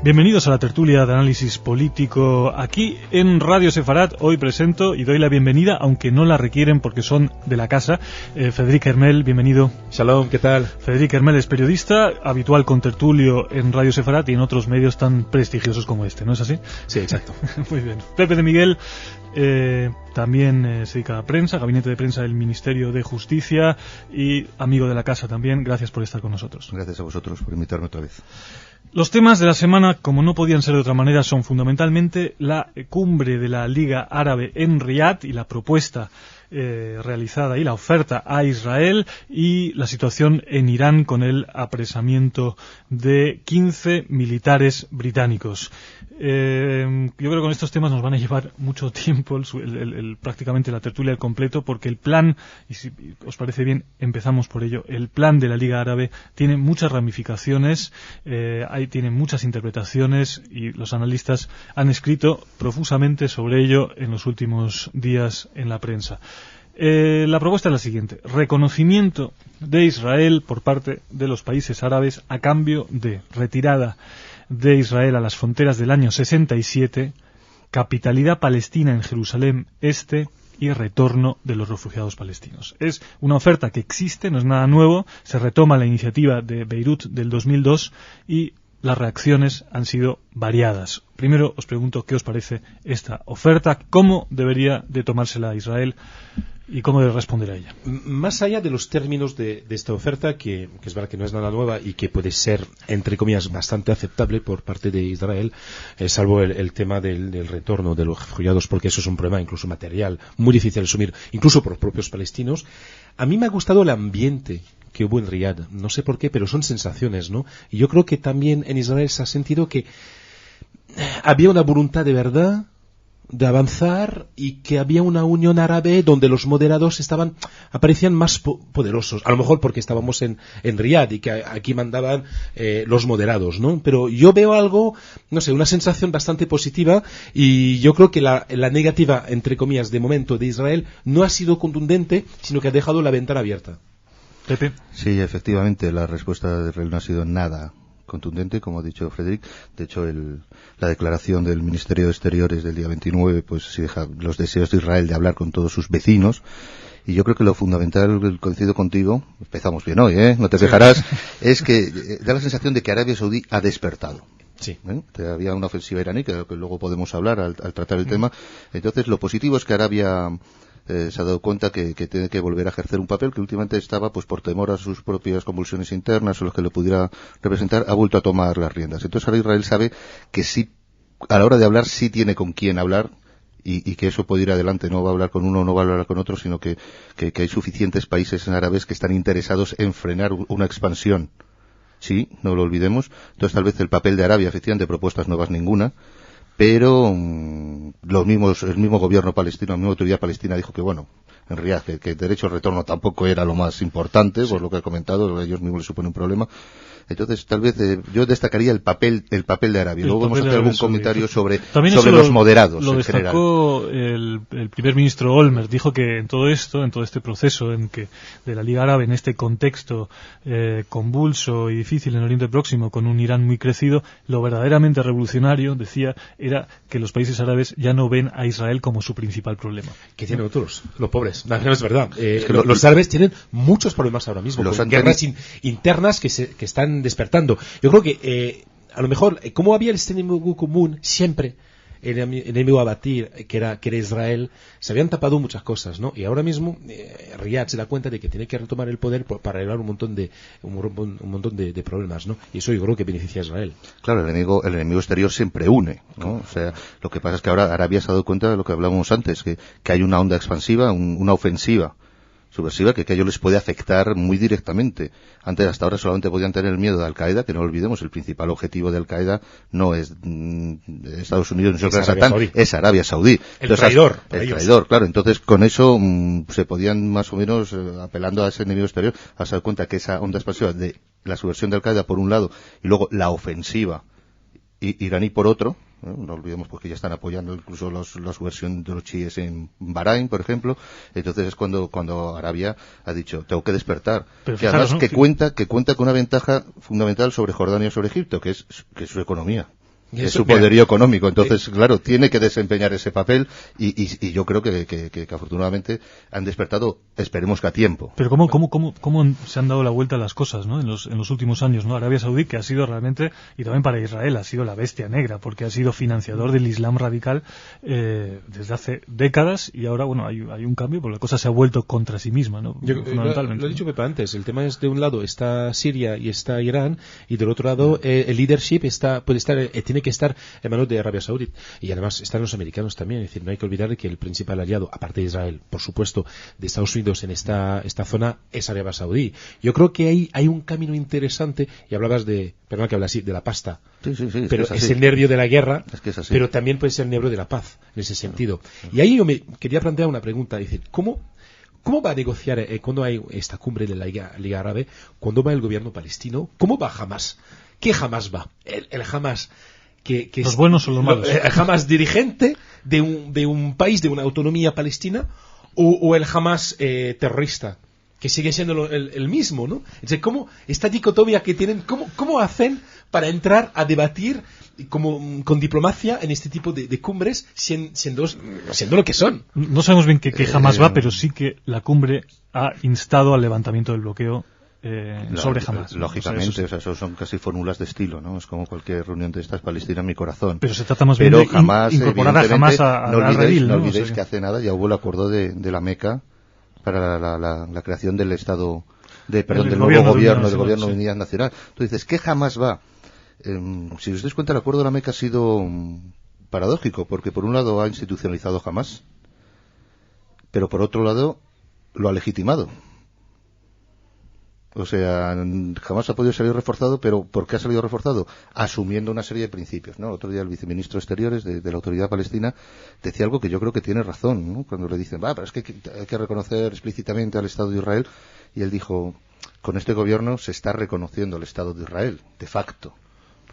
Bienvenidos a la tertulia de análisis político aquí en Radio Sefarat. Hoy presento y doy la bienvenida, aunque no la requieren porque son de la casa, Federic Hermel, bienvenido. Shalom, ¿qué tal? Federic Hermel es periodista, habitual contertulio en Radio Sefarat y en otros medios tan prestigiosos como este, ¿no es así? Sí, exacto. Muy bien. Pepe de Miguel también se dedica a prensa, gabinete de prensa del Ministerio de Justicia y amigo de la casa también. Gracias por estar con nosotros. Gracias a vosotros por invitarme otra vez. Los temas de la semana, como no podían ser de otra manera, son fundamentalmente la cumbre de la Liga Árabe en Riad y la propuesta realizada y la oferta a Israel y la situación en Irán con el apresamiento de 15 militares británicos. Yo creo que con estos temas nos van a llevar mucho tiempo, prácticamente la tertulia al completo, porque el plan, y si os parece bien, empezamos por ello, el plan de la Liga Árabe tiene muchas ramificaciones, tiene muchas interpretaciones y los analistas han escrito profusamente sobre ello en los últimos días en la prensa. La propuesta es la siguiente: reconocimiento de Israel por parte de los países árabes a cambio de retirada de Israel a las fronteras del año 67, capitalidad palestina en Jerusalén Este y retorno de los refugiados palestinos. Es una oferta que existe, no es nada nuevo, se retoma la iniciativa de Beirut del 2002 y las reacciones han sido variadas. Primero os pregunto qué os parece esta oferta, cómo debería de tomársela Israel y cómo debe responder a ella. Más allá de los términos de esta oferta, que es verdad que no es nada nueva y que puede ser, entre comillas, bastante aceptable por parte de Israel, salvo el tema del retorno de los refugiados, porque eso es un problema incluso material, muy difícil de asumir, incluso por los propios palestinos. A mí me ha gustado el ambiente que hubo en Riad, no sé por qué, pero son sensaciones, ¿no? Y yo creo que también en Israel se ha sentido que había una voluntad de verdad de avanzar y que había una unión árabe donde los moderados aparecían más poderosos, a lo mejor porque estábamos en Riad y que aquí mandaban los moderados, ¿no? Pero yo veo algo, no sé, una sensación bastante positiva y yo creo que la negativa, entre comillas, de momento de Israel no ha sido contundente, sino que ha dejado la ventana abierta. Pepe. Sí, efectivamente, la respuesta de Israel no ha sido nada contundente, como ha dicho Frederic. De hecho, la declaración del Ministerio de Exteriores del día 29, pues sí deja los deseos de Israel de hablar con todos sus vecinos. Y yo creo que lo fundamental, coincido contigo, empezamos bien hoy, no te quejarás, es que da la sensación de que Arabia Saudí ha despertado. Sí. Había una ofensiva iraní, que luego podemos hablar al tratar el tema. Entonces, lo positivo es que Arabia se ha dado cuenta que tiene que volver a ejercer un papel que últimamente estaba, pues por temor a sus propias convulsiones internas o los que le pudiera representar, ha vuelto a tomar las riendas. Entonces ahora Israel sabe que sí, a la hora de hablar, sí tiene con quién hablar y que eso puede ir adelante. No va a hablar con uno, no va a hablar con otro, sino que hay suficientes países árabes que están interesados en frenar una expansión. Sí, no lo olvidemos. Entonces tal vez el papel de Arabia, efectivamente, propuestas nuevas ninguna, pero el mismo gobierno palestino, la misma autoridad palestina dijo que, bueno, en realidad que el derecho al retorno tampoco era lo más importante, por lo que he comentado, a ellos mismos les supone un problema. Entonces, tal vez yo destacaría el papel de Arabia. Luego vamos a hacer algún comentario sobre los moderados. Lo destacó el primer ministro Olmert. Dijo que en todo este proceso de la Liga Árabe, en este contexto convulso y difícil en Oriente Próximo, con un Irán muy crecido, lo verdaderamente revolucionario, decía, era que los países árabes ya no ven a Israel como su principal problema. Que tienen otros, los pobres. No, es verdad. Es que los árabes tienen muchos problemas ahora mismo, con guerras internas que están despertando. Yo creo que a lo mejor, como había este enemigo común siempre, el enemigo a batir, que era Israel, se habían tapado muchas cosas, ¿no? Y ahora mismo Riad se da cuenta de que tiene que retomar el poder para arreglar un montón de problemas, ¿no? Y eso yo creo que beneficia a Israel. Claro, el enemigo exterior siempre une, ¿no? O sea, lo que pasa es que ahora Arabia se ha dado cuenta de lo que hablábamos antes, que hay una onda expansiva, una ofensiva subversiva que a ellos les puede afectar muy directamente. Hasta ahora solamente podían tener el miedo de Al-Qaeda, que no olvidemos, el principal objetivo de Al-Qaeda no es Estados Unidos, no es Satán, es Arabia Saudí. El traidor, claro. Entonces, con eso se podían más o menos, apelando a ese enemigo exterior, a dar cuenta que esa onda expansiva de la subversión de Al-Qaeda por un lado y luego la ofensiva iraní por otro, no olvidemos porque ya están apoyando incluso la subversión de los chiíes en Bahrein, por ejemplo. Entonces es cuando Arabia ha dicho, tengo que despertar. Pero que además que cuenta con una ventaja fundamental sobre Jordania y sobre Egipto, que es su economía. es su poderío económico. Entonces, claro, tiene que desempeñar ese papel y yo creo que afortunadamente han despertado, esperemos que a tiempo. Pero ¿cómo se han dado la vuelta a las cosas, ¿no? En los últimos años, ¿no? Arabia Saudí, que ha sido realmente, y también para Israel, ha sido la bestia negra, porque ha sido financiador del Islam radical desde hace décadas, y ahora, bueno, hay un cambio, porque la cosa se ha vuelto contra sí misma, ¿no? Fundamentalmente. Lo he dicho Pepa antes, el tema es, de un lado está Siria y está Irán, y del otro lado el leadership tiene que estar en manos de Arabia Saudí, y además están los americanos también. Es decir, no hay que olvidar que el principal aliado, aparte de Israel, por supuesto, de Estados Unidos en esta zona es Arabia Saudí. Yo creo que hay un camino interesante, y hablabas perdón que hable así, de la pasta, sí, pero es el nervio de la guerra, pero también puede ser el nervio de la paz, en ese sentido. Y ahí yo me quería plantear una pregunta, decir, ¿cómo va a negociar cuando hay esta cumbre de la Liga Árabe, cuando va el gobierno palestino? ¿Cómo va Hamas? ¿Qué Hamas va? El Hamas que los buenos o los malos. Hamas dirigente de un país, de una autonomía palestina, o el Hamas terrorista, que sigue siendo el mismo, ¿no? Entonces, ¿cómo esta dicotomía que tienen, cómo hacen para entrar a debatir con diplomacia en este tipo de cumbres, siendo lo que son? No sabemos bien qué Hamas va, pero sí que la cumbre ha instado al levantamiento del bloqueo sobre Hamas. Lógicamente, eso son casi fórmulas de estilo, ¿no? Es como cualquier reunión de estas, Palestina en mi corazón. Pero se trata más bien de incorporar a Hamas a redil, ¿no? No olvidéis que hace nada ya hubo el acuerdo de la Meca para la creación del Estado, del nuevo gobierno, del gobierno de unidad nacional. Tú dices, ¿qué Hamas va? Si os dais cuenta, el acuerdo de la Meca ha sido paradójico, porque por un lado ha institucionalizado Hamas, pero por otro lado lo ha legitimado. O sea, jamás ha podido salir reforzado, pero ¿por qué ha salido reforzado? Asumiendo una serie de principios, ¿no? Otro día el viceministro de Exteriores de la Autoridad Palestina decía algo que yo creo que tiene razón, ¿no? Cuando le dicen, pero es que hay que reconocer explícitamente al Estado de Israel, y él dijo, con este gobierno se está reconociendo al Estado de Israel, de facto.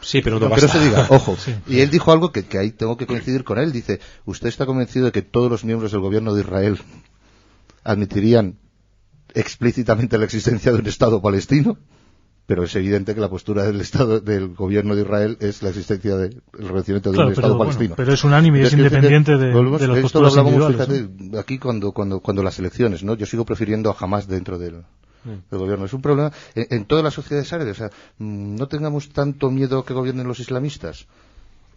Sí, pero no se diga, ojo. Sí. Y él dijo algo que ahí tengo que coincidir con él, dice, ¿usted está convencido de que todos los miembros del gobierno de Israel admitirían explícitamente la existencia de un Estado palestino? Pero es evidente que la postura del gobierno de Israel es la existencia del reconocimiento de un Estado palestino. Pero es unánime y es independiente de las posturas individuales. Fíjate, aquí cuando las elecciones, ¿no? Yo sigo prefiriendo a Hamas dentro del gobierno. Es un problema en todas las sociedades árabes. O sea, no tengamos tanto miedo a que gobiernen los islamistas.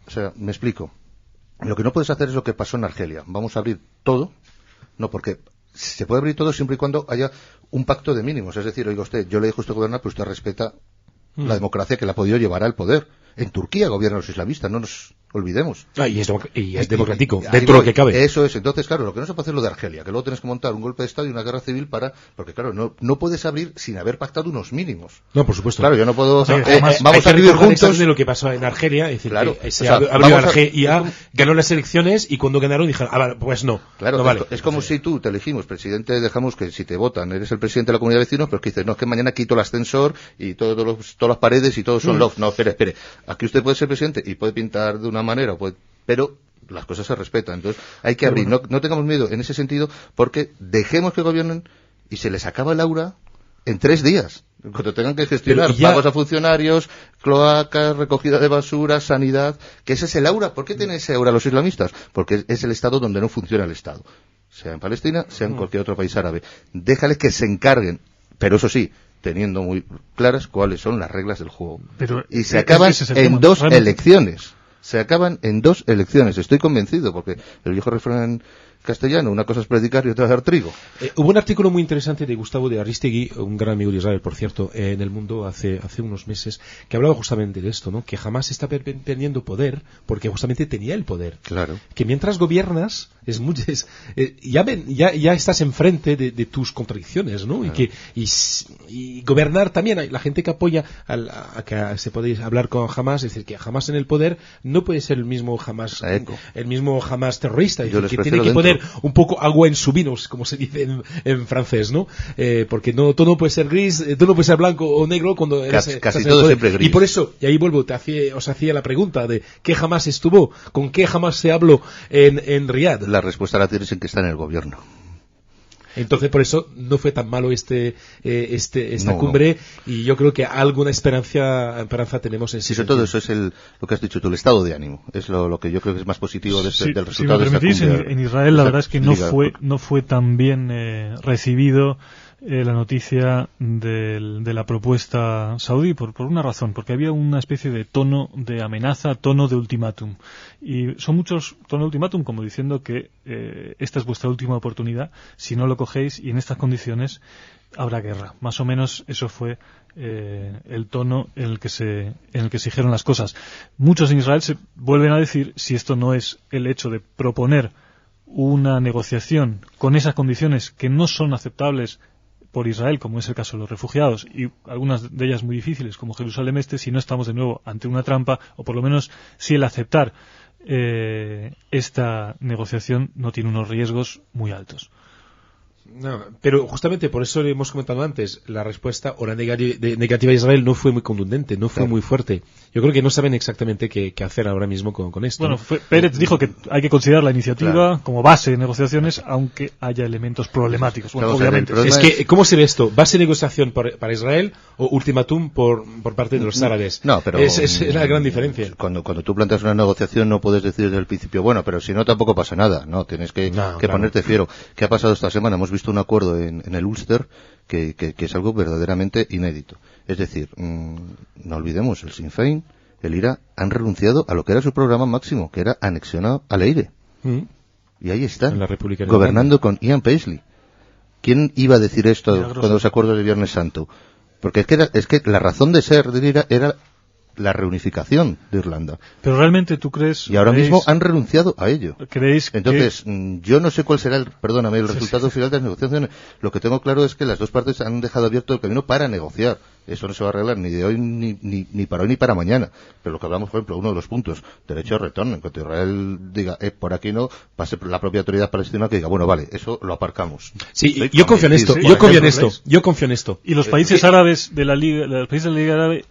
O sea, me explico. Lo que no puedes hacer es lo que pasó en Argelia. Vamos a abrir todo. No, porque se puede abrir todo siempre y cuando haya un pacto de mínimos. Es decir, oiga usted, yo le dejo a usted gobernar, pero usted respeta la democracia que le ha podido llevar al poder. En Turquía gobiernan los islamistas, no nos olvidemos. Y es democrático, dentro de lo que cabe. Eso es. Entonces, claro, lo que no se puede hacer es lo de Argelia, que luego tienes que montar un golpe de Estado y una guerra civil porque claro, no puedes abrir sin haber pactado unos mínimos. No, por supuesto. Claro, yo no puedo... vamos a vivir juntos de lo que pasó en Argelia, es decir, claro, se abrió Argelia, ganó las elecciones y cuando ganaron dijeron, pues no. Claro, no vale. Es como si tú te elegimos presidente, dejamos que si te votan eres el presidente de la comunidad de vecinos, pero que dices, no, es que mañana quito el ascensor y todas las paredes y todos son loft. No, espere. Aquí usted puede ser presidente y puede pintar de una manera, pero las cosas se respetan. Entonces hay que abrir. No tengamos miedo en ese sentido, porque dejemos que gobiernen y se les acaba el aura en 3 días. Cuando tengan que gestionar pagos a funcionarios, cloacas, recogida de basura, sanidad, que ese es el aura. ¿Por qué tienen ese aura los islamistas? Porque es el Estado donde no funciona el Estado. Sea en Palestina, sea en cualquier otro país árabe. Déjales que se encarguen, pero eso sí, teniendo muy claras cuáles son las reglas del juego. Y se acaban en 2 elecciones. Se acaban en 2 elecciones. Estoy convencido, porque el viejo refrán castellano, una cosa es predicar y otra es dar trigo. Hubo un artículo muy interesante de Gustavo de Aristegui, un gran amigo de Israel, por cierto, en El Mundo hace unos meses, que hablaba justamente de esto, ¿no? Que jamás está perdiendo poder porque justamente tenía el poder. Claro. Que mientras gobiernas ya estás enfrente de tus contradicciones, ¿no? Claro. Y gobernar también, la gente que apoya a que se puede hablar con Hamas, es decir, que Hamas en el poder no puede ser el mismo Hamas terrorista, es decir, que tiene que poner un poco agua en su vino, como se dice en francés, ¿no? Porque todo no puede ser gris, todo no puede ser blanco o negro cuando casi todo siempre gris. Y por eso, y ahí vuelvo, os hacía la pregunta de ¿qué Hamas estuvo? ¿Con qué Hamas se habló en Riad? La respuesta la tienes en que está en el gobierno. Entonces, por eso no fue tan malo esta cumbre, y yo creo que alguna esperanza tenemos en sí, sobre todo eso es lo que has dicho tú, el estado de ánimo. Es lo que yo creo que es más positivo del resultado de esta cumbre. En Israel la verdad es que no fue tan bien recibido la noticia de la propuesta saudí por una razón, porque había una especie de tono de amenaza, tono de ultimátum. Y son muchos tonos de ultimátum como diciendo que esta es vuestra última oportunidad, si no lo cogéis y en estas condiciones habrá guerra. Más o menos eso fue el tono en el que se dijeron las cosas. Muchos en Israel se vuelven a decir si esto no es el hecho de proponer una negociación con esas condiciones que no son aceptables por Israel, como es el caso de los refugiados, y algunas de ellas muy difíciles, como Jerusalén Este, si no estamos de nuevo ante una trampa, o por lo menos si el aceptar esta negociación no tiene unos riesgos muy altos. No, pero justamente por eso le hemos comentado antes, la respuesta o la negativa de Israel no fue muy contundente, no fue muy fuerte. Yo creo que no saben exactamente qué hacer ahora mismo con esto. Bueno, Pérez dijo que hay que considerar la iniciativa como base de negociaciones, aunque haya elementos problemáticos. Bueno, obviamente. Es que, ¿cómo se ve esto? ¿Base de negociación para Israel o ultimátum por parte de los árabes? No, pero es la gran diferencia. Cuando tú planteas una negociación no puedes decir desde el principio, bueno, pero si no tampoco pasa nada, no, tienes que ponerte fiero. ¿Qué ha pasado esta semana? Hemos visto un acuerdo en el Ulster que es algo verdaderamente inédito. Es decir, no olvidemos, el Sinn Féin, el IRA, han renunciado a lo que era su programa máximo, que era anexionado al Eire. Y ahí están, gobernando con Ian Paisley. ¿Quién iba a decir esto con los acuerdos de Viernes Santo? Porque es que la razón de ser del IRA era la reunificación de Irlanda. Pero realmente tú crees... Y ahora mismo han renunciado a ello. ¿Creéis Entonces, yo no sé cuál será el resultado final de las negociaciones. Lo que tengo claro es que las dos partes han dejado abierto el camino para negociar. Eso no se va a arreglar ni de hoy ni para hoy ni para mañana. Pero lo que hablamos, por ejemplo, uno de los puntos, derecho de retorno. En cuanto Israel diga, por aquí no, pase por la propia autoridad palestina que diga, bueno, vale, eso lo aparcamos. Sí, yo confío en esto, yo confío en esto. Y los países árabes de la Liga Árabe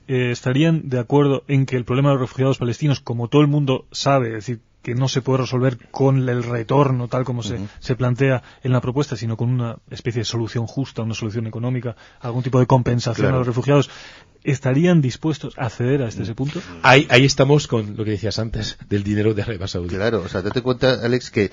estarían de acuerdo en que el problema de los refugiados palestinos, como todo el mundo sabe, es decir, que no se puede resolver con el retorno tal como se plantea en la propuesta, sino con una especie de solución justa, una solución económica, algún tipo de compensación a los refugiados, ¿estarían dispuestos a ceder a ese punto? Ahí estamos con lo que decías antes, del dinero de Arabia Saudí. Claro, o sea, date cuenta, Alex, que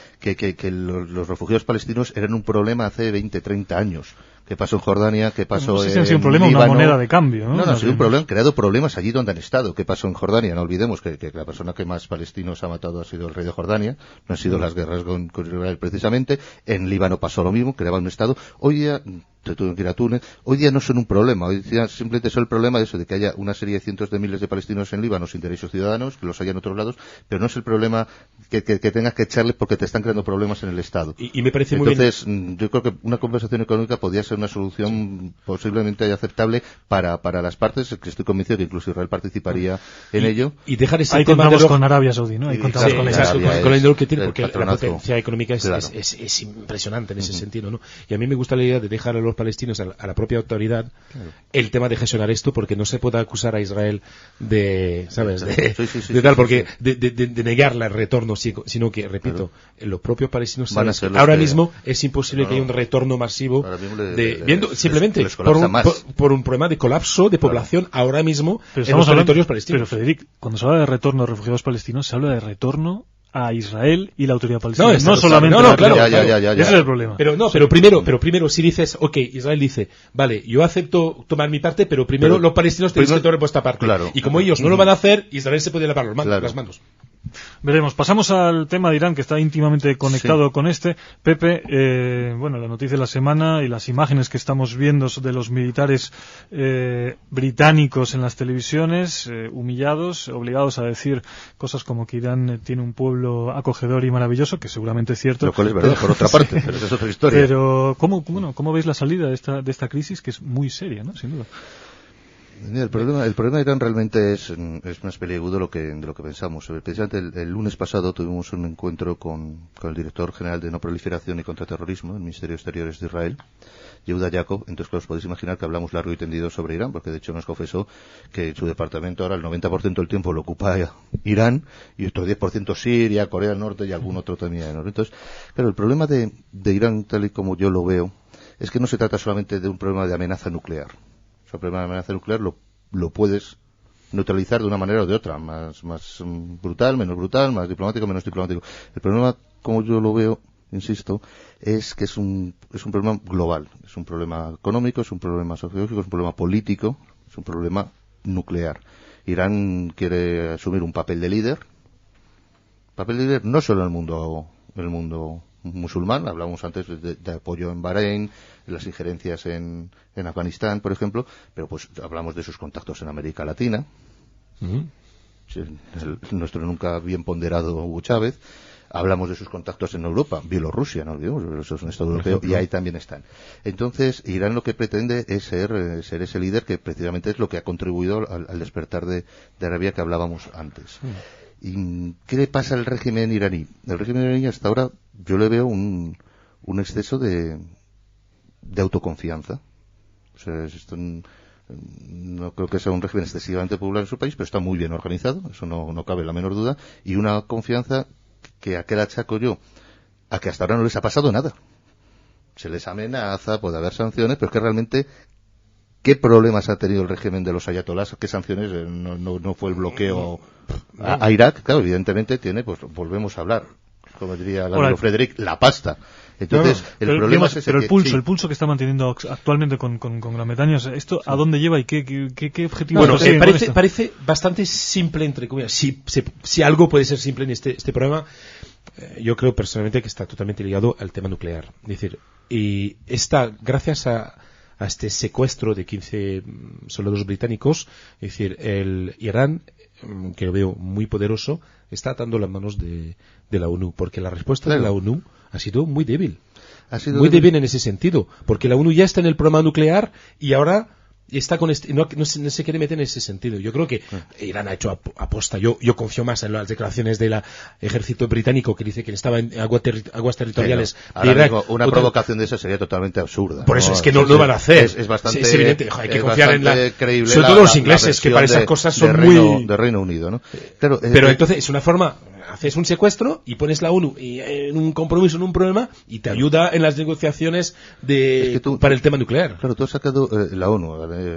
los refugiados palestinos eran un problema hace 20, 30 años. ¿Qué pasó en Jordania? ¿Qué pasó en un problema, Líbano? Una moneda de cambio, ¿no? No, ha sido un problema, creado problemas allí donde han estado. ¿Qué pasó en Jordania? No olvidemos que la persona que más palestinos ha matado ha sido el rey de Jordania, no han sido las guerras con Israel precisamente. En Líbano pasó lo mismo, creaba un estado. Hoy día, tuvieron que ir a Túnez, hoy día no son un problema, hoy día simplemente son el problema de eso, de que haya una serie de cientos de miles de palestinos en Líbano sin derechos ciudadanos, que los haya en otros lados, pero no es el problema que tengas que echarles porque te están creando problemas en el Estado. Y me parece muy bien. Entonces, yo creo que una compensación económica podría ser una solución posiblemente aceptable para las partes, que estoy convencido que incluso Israel participaría en ello. Y dejar ese ahí tema contamos con Arabia Saudí, ¿no? Ahí contamos con el dinero que tiene, porque la potencia económica es impresionante en ese sentido, ¿no? Y a mí me gusta la idea de dejar a los palestinos, a la propia autoridad, el tema de gestionar esto, porque no se puede acusar a Israel de, ¿sabes? De tal, porque de negarle el retorno, sino que, repito, los propios palestinos ahora mismo es imposible que haya un retorno masivo simplemente por un problema de colapso de población ahora mismo en los territorios palestinos. Pero Federic, cuando se habla de retorno de refugiados palestinos, se habla de retorno a Israel y la autoridad palestina. No solamente claro. Ese es el problema. Pero primero si dices, Israel dice, vale, yo acepto tomar mi parte, pero primero los palestinos tenéis que tomar vuestra parte. Claro. Y como ellos no lo van a hacer, Israel se puede lavar las manos. Veremos. Pasamos al tema de Irán, que está íntimamente conectado con este. Pepe, la noticia de la semana y las imágenes que estamos viendo de los militares británicos en las televisiones, humillados, obligados a decir cosas como que Irán tiene un pueblo acogedor y maravilloso, que seguramente es cierto. Lo cual es verdad, por otra parte, pero esa es otra historia. Pero, ¿cómo veis la salida de esta crisis, que es muy seria, ¿no? Sin duda. El problema de Irán realmente es más peliagudo de lo que pensamos. Precisamente el lunes pasado tuvimos un encuentro con el director general de No Proliferación y Contraterrorismo del Ministerio de Exteriores de Israel, Yehuda Jacob. Entonces, os podéis imaginar que hablamos largo y tendido sobre Irán, porque de hecho nos confesó que su departamento ahora el 90% del tiempo lo ocupa Irán y otro 10% Siria, Corea del Norte y algún otro también. Entonces, claro, el problema de Irán, tal y como yo lo veo, es que no se trata solamente de un problema de amenaza nuclear. O sea, el problema de amenaza nuclear lo puedes neutralizar de una manera o de otra, más brutal, menos brutal, más diplomático, menos diplomático. El problema, como yo lo veo, insisto, es que es un problema global. Es un problema económico, es un problema sociológico, es un problema político, es un problema nuclear. Irán quiere asumir un papel de líder no solo en el mundo musulmán, hablamos antes de apoyo en Bahrein, las injerencias en Afganistán, por ejemplo, pero pues hablamos de sus contactos en América Latina, nuestro nunca bien ponderado Hugo Chávez, hablamos de sus contactos en Europa, Bielorrusia, no olvidemos, eso es un Estado europeo, y ahí también están. Entonces, Irán lo que pretende es ser ese líder que precisamente es lo que ha contribuido al despertar de Arabia que hablábamos antes. ¿Y qué le pasa al régimen iraní? El régimen iraní hasta ahora yo le veo un exceso de autoconfianza. O sea, esto no creo que sea un régimen excesivamente popular en su país, pero está muy bien organizado, eso no cabe la menor duda, y una confianza que a qué la achaco yo, a que hasta ahora no les ha pasado nada. Se les amenaza, puede haber sanciones, pero es que realmente ¿qué problemas ha tenido el régimen de los ayatolás? ¿Qué sanciones? No fue el bloqueo a Irak. Claro, evidentemente tiene, pues volvemos a hablar, como diría el amigo Frederick, la pasta. Entonces, el problema es ese. Pero el pulso que está manteniendo actualmente con Gran Bretaña, ¿esto a dónde lleva y qué objetivos persigue? Parece bastante simple, entre comillas. Si algo puede ser simple en este problema, yo creo personalmente que está totalmente ligado al tema nuclear. Es decir, y está gracias a este secuestro de 15 soldados británicos, es decir, el Irán, que lo veo muy poderoso, está atando las manos de la ONU, porque la respuesta de la ONU ha sido muy débil. Muy débil en ese sentido, porque la ONU ya está en el programa nuclear y ahora está con no se quiere meter en ese sentido. Yo creo que Irán ha hecho aposta. Yo confío más en las declaraciones del ejército británico que dice que estaba en aguas territoriales de Irak. Una provocación de esa sería totalmente absurda. Por eso es que no lo van a hacer. Es bastante, es evidente. Hay que confiar en la creíble. Sobre todo los ingleses, que para esas cosas son muy de Reino Unido, ¿no? Pero entonces es una forma. Haces un secuestro y pones la ONU en un compromiso, en un problema, y te ayuda en las negociaciones para el tema nuclear. Claro, tú has sacado la ONU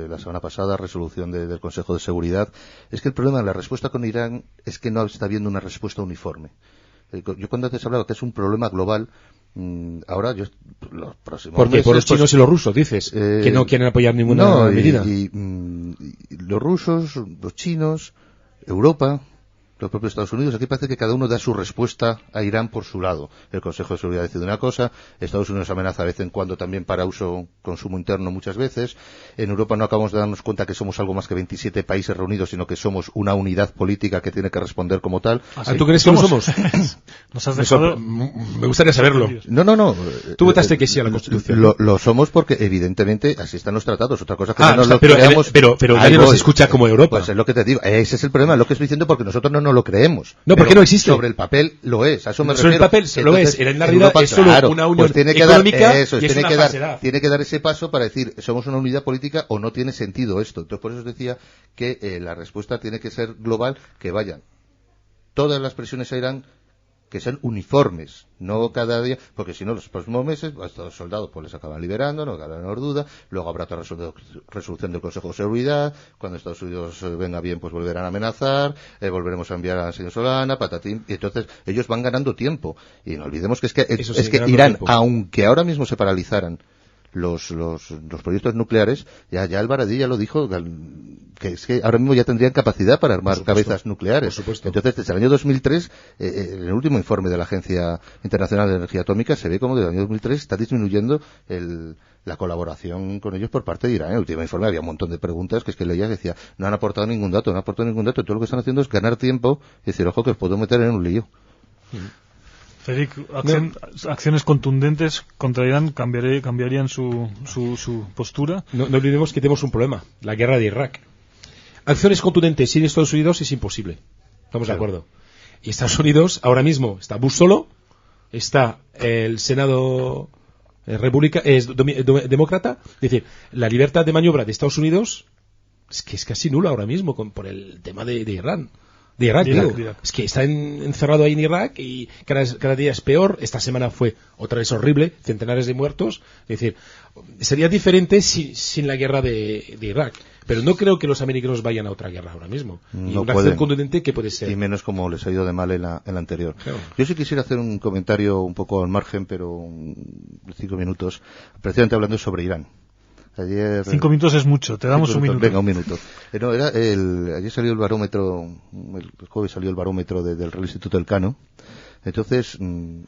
la semana pasada, resolución del Consejo de Seguridad. Es que el problema de la respuesta con Irán es que no está habiendo una respuesta uniforme. Yo cuando antes hablaba que es un problema global, ahora los próximos meses, por los chinos y los rusos, dices, que no quieren apoyar ninguna medida. Y los rusos, los chinos, Europa, los propios Estados Unidos, aquí parece que cada uno da su respuesta a Irán por su lado. El Consejo de Seguridad decide una cosa, Estados Unidos amenaza de vez en cuando también para consumo interno muchas veces. En Europa no acabamos de darnos cuenta que somos algo más que 27 países reunidos, sino que somos una unidad política que tiene que responder como tal. ¿Tú crees que lo somos? Nos has dejado... Me gustaría saberlo. No. Tú votaste que sí a la Constitución. Lo somos porque evidentemente así están los tratados. Otra cosa que no nos lo creamos. Pero nadie nos escucha como Europa. Pues es lo que te digo. Ese es el problema, lo que estoy diciendo, porque nosotros no lo creemos. No, porque no existe. Sobre el papel lo es, a eso me refiero. Sobre el papel lo es, en la realidad es solo una unión económica y es una falsedad. Tiene que dar ese paso para decir, somos una unidad política o no tiene sentido esto. Entonces, por eso os decía que la respuesta tiene que ser global, que vayan todas las presiones a Irán, que sean uniformes, no cada día, porque si no, los próximos meses, a estos soldados pues les acaban liberando, no cabe la menor duda, luego habrá otra resolución del Consejo de Seguridad, cuando Estados Unidos venga bien, pues volverán a amenazar, volveremos a enviar al señor Solana, patatín, y entonces ellos van ganando tiempo, y no olvidemos que es que Irán, aunque ahora mismo se paralizaran los proyectos nucleares, ya el Baradí ya lo dijo, que es que ahora mismo ya tendrían capacidad para armar cabezas nucleares. Por supuesto. Entonces, desde el año 2003, en el último informe de la Agencia Internacional de Energía Atómica, se ve como desde el año 2003 está disminuyendo la colaboración con ellos por parte de Irán. En el último informe había un montón de preguntas que leía y decía, no han aportado ningún dato, todo lo que están haciendo es ganar tiempo y decir, ojo, que os puedo meter en un lío. Federic, acciones contundentes contra Irán cambiarían su postura. No olvidemos que tenemos un problema, la guerra de Irak. acciones contundentes sin Estados Unidos es imposible. Estamos de acuerdo. Y Estados Unidos, ahora mismo, está Bush solo, está el Senado demócrata, es decir, la libertad de maniobra de Estados Unidos es que es casi nula ahora mismo por el tema de Irán. De Irak, digo. Es que está encerrado ahí en Irak y cada día es peor. Esta semana fue otra vez horrible, centenares de muertos. Es decir, sería diferente sin la guerra de Irak. Pero no creo que los americanos vayan a otra guerra ahora mismo. No y una pueden, acción contundente que puede ser. Y menos como les ha ido de mal en la anterior. Claro. Yo sí quisiera hacer un comentario un poco al margen, pero de 5 minutos, precisamente hablando sobre Irán. Ayer, 5 minutos es mucho, te damos un minuto. Venga, un minuto. Ayer salió el barómetro, el jueves salió el barómetro del Real Instituto Elcano. Entonces,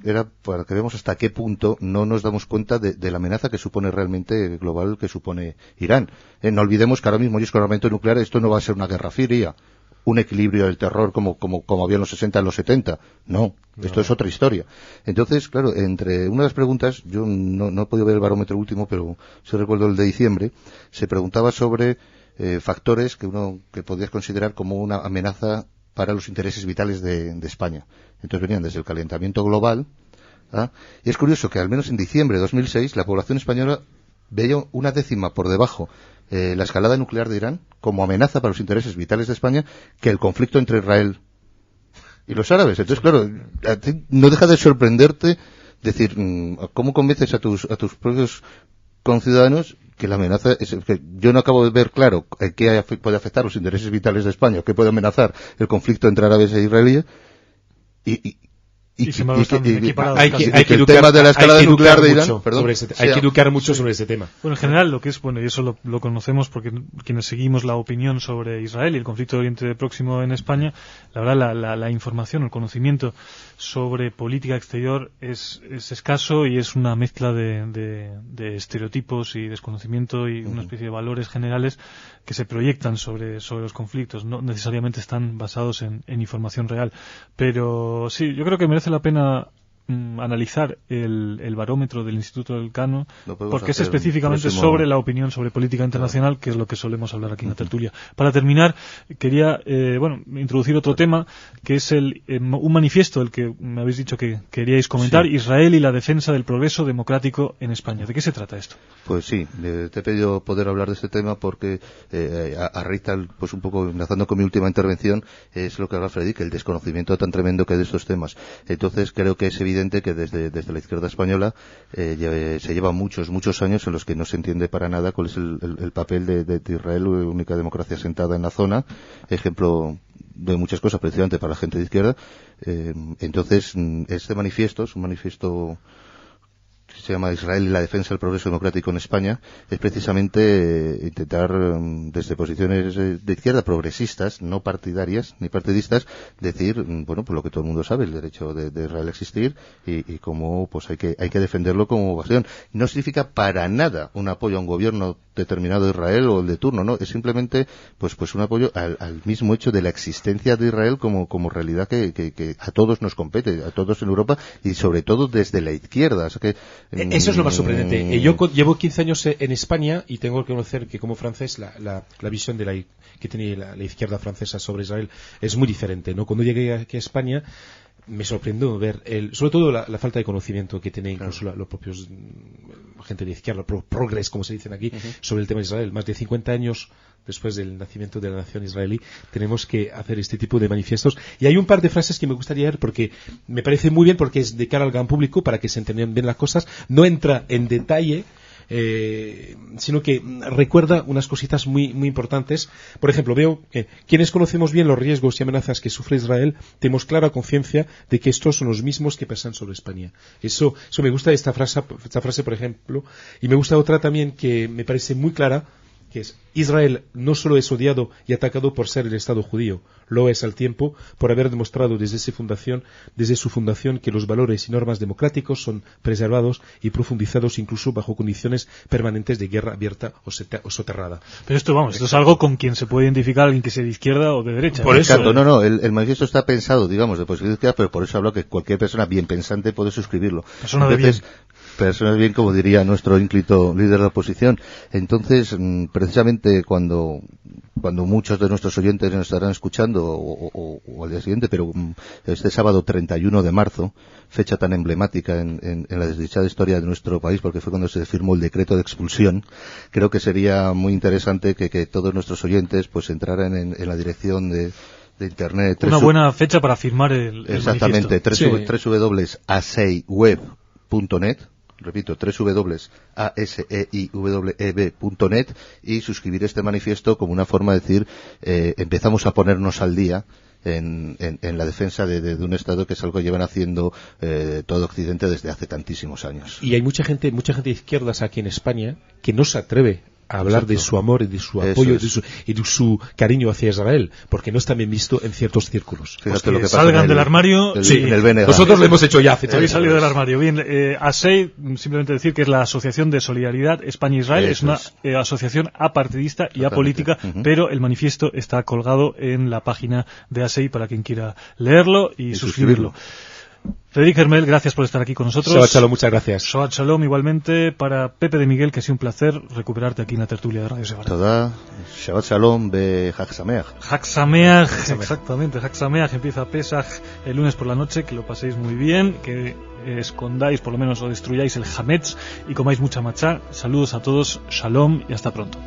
era para que veamos hasta qué punto no nos damos cuenta de la amenaza que supone realmente global, que supone Irán. No olvidemos que ahora mismo y es con armamento nuclear, esto no va a ser una guerra fría, un equilibrio del terror como había en los 60, en los 70. No, esto es otra historia. Entonces, claro, entre una de las preguntas, yo no he podido ver el barómetro último, pero sí recuerdo el de diciembre, se preguntaba sobre factores que podías considerar como una amenaza para los intereses vitales de España. Entonces venían desde el calentamiento global, y es curioso que al menos en diciembre de 2006 la población española veía una décima por debajo la escalada nuclear de Irán como amenaza para los intereses vitales de España que el conflicto entre Israel y los árabes. Entonces, claro, a ti no deja de sorprenderte decir, ¿cómo convences a tus propios conciudadanos que la amenaza es que yo no acabo de ver claro qué puede afectar los intereses vitales de España, qué puede amenazar el conflicto entre árabes e israelíes y hay que el tema de la escalada nuclear de Irán, hay que educar mucho sobre ese tema. Bueno, en general lo que es, y eso lo conocemos porque quienes seguimos la opinión sobre Israel y el conflicto de Oriente Próximo en España, la verdad la información, el conocimiento sobre política exterior es escaso y es una mezcla de estereotipos y desconocimiento y una especie de valores generales que se proyectan sobre los conflictos, no necesariamente están basados en información real. Pero sí, yo creo que merece la pena analizar el barómetro del Instituto Elcano, porque es específicamente sobre la opinión sobre política internacional, que es lo que solemos hablar aquí en la tertulia. Para terminar, quería introducir otro tema, que es un manifiesto del que me habéis dicho que queríais comentar, sí. Israel y la defensa del progreso democrático en España. ¿De qué se trata esto? Pues sí, te he pedido poder hablar de este tema porque a raíz pues un poco enlazando con mi última intervención, es lo que habla Freddy, que el desconocimiento tan tremendo que hay de estos temas. Entonces creo que es evidente que desde la izquierda española se lleva muchos años en los que no se entiende para nada cuál es el papel de Israel, única democracia asentada en la zona, ejemplo de muchas cosas precisamente para la gente de izquierda. Entonces este manifiesto es un manifiesto que se llama Israel y la defensa del progreso democrático en España, es precisamente intentar desde posiciones de izquierda progresistas, no partidarias ni partidistas, decir, pues lo que todo el mundo sabe, el derecho de Israel a existir y cómo pues hay que defenderlo como ovación. No significa para nada un apoyo a un gobierno determinado de Israel o el de turno, no, es simplemente pues un apoyo al mismo hecho de la existencia de Israel como realidad que a todos nos compete, a todos en Europa y sobre todo desde la izquierda. O sea que eso es lo más sorprendente. Yo llevo 15 años en España y tengo que conocer que como francés la visión que tiene la izquierda francesa sobre Israel es muy diferente, ¿no? Cuando llegué aquí a España me sorprendió ver sobre todo la falta de conocimiento que tiene incluso los propios gente de izquierda, progres como se dicen aquí, sobre el tema de Israel. Más de 50 años después del nacimiento de la nación israelí tenemos que hacer este tipo de manifiestos y hay un par de frases que me gustaría leer porque me parece muy bien, porque es de cara al gran público para que se entiendan bien las cosas, no entra en detalle sino que recuerda unas cositas muy importantes. Por ejemplo, veo que quienes conocemos bien los riesgos y amenazas que sufre Israel tenemos clara conciencia de que estos son los mismos que pesan sobre España. Eso me gusta esta frase, por ejemplo, y me gusta otra también que me parece muy clara, que es: Israel no solo es odiado y atacado por ser el Estado judío, lo es al tiempo por haber demostrado desde su fundación que los valores y normas democráticos son preservados y profundizados incluso bajo condiciones permanentes de guerra abierta o soterrada. Pero esto es algo con quien se puede identificar alguien que sea de izquierda o de derecha. Por eso, el manifiesto está pensado, digamos, de posibilidad de izquierda, pero por eso hablo que cualquier persona bien pensante puede suscribirlo. Persona de bien. personas bien, como diría nuestro ínclito líder de la oposición. Entonces, precisamente cuando muchos de nuestros oyentes nos estarán escuchando, o al día siguiente, pero este sábado 31 de marzo, fecha tan emblemática en la desdichada historia de nuestro país, porque fue cuando se firmó el decreto de expulsión, creo que sería muy interesante que todos nuestros oyentes pues entraran en la dirección de internet. Una buena fecha para firmar el exactamente, www.aseiweb.net, repito, www.aseiweb.net, y suscribir este manifiesto como una forma de decir, empezamos a ponernos al día en la defensa de un Estado que es algo que llevan haciendo todo Occidente desde hace tantísimos años. Y hay mucha gente de izquierdas aquí en España que no se atreve a hablar de su amor y de su apoyo y de su cariño hacia Israel, porque no está bien visto en ciertos círculos. Pues que salgan del armario. En el BNG. Nosotros lo hemos hecho ya. Habéis salido del armario. Bien, ASEI, simplemente decir que es la Asociación de Solidaridad España-Israel, es una asociación apartidista y apolítica, pero el manifiesto está colgado en la página de ASEI para quien quiera leerlo y suscribirlo. Federic Hermel, gracias por estar aquí con nosotros. Shabbat Shalom, muchas gracias. Shabbat Shalom igualmente para Pepe de Miguel, que ha sido un placer recuperarte aquí en la tertulia de Radio Segara. Toda, Shabbat Shalom be Hag Sameach. Hag Sameach, exactamente, Hag Sameach, empieza Pesach el lunes por la noche, que lo paséis muy bien, que escondáis por lo menos o destruyáis el Hametz y comáis mucha matzá. Saludos a todos, Shalom y hasta pronto.